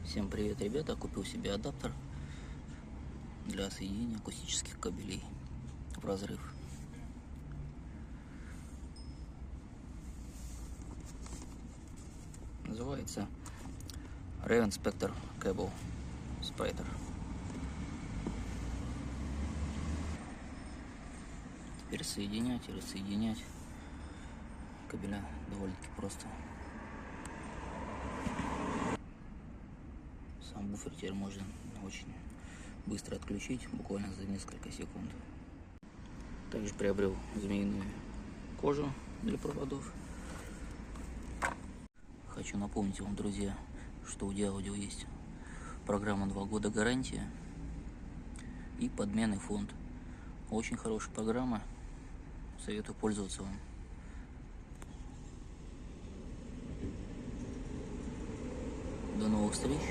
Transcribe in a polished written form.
Всем привет, ребята! Купил себе адаптер для соединения акустических кабелей в разрыв. Называется Raven Spectre Cable Splitter. Теперь соединять и рассоединять кабеля довольно-таки просто. Сам буфер теперь можно очень быстро отключить, буквально за несколько секунд. Также приобрел змеиную кожу для проводов. Хочу напомнить вам, друзья, что у Диаудио есть программа 2 года гарантии и подменный фонд. Очень хорошая программа, советую пользоваться вам. До новых встреч!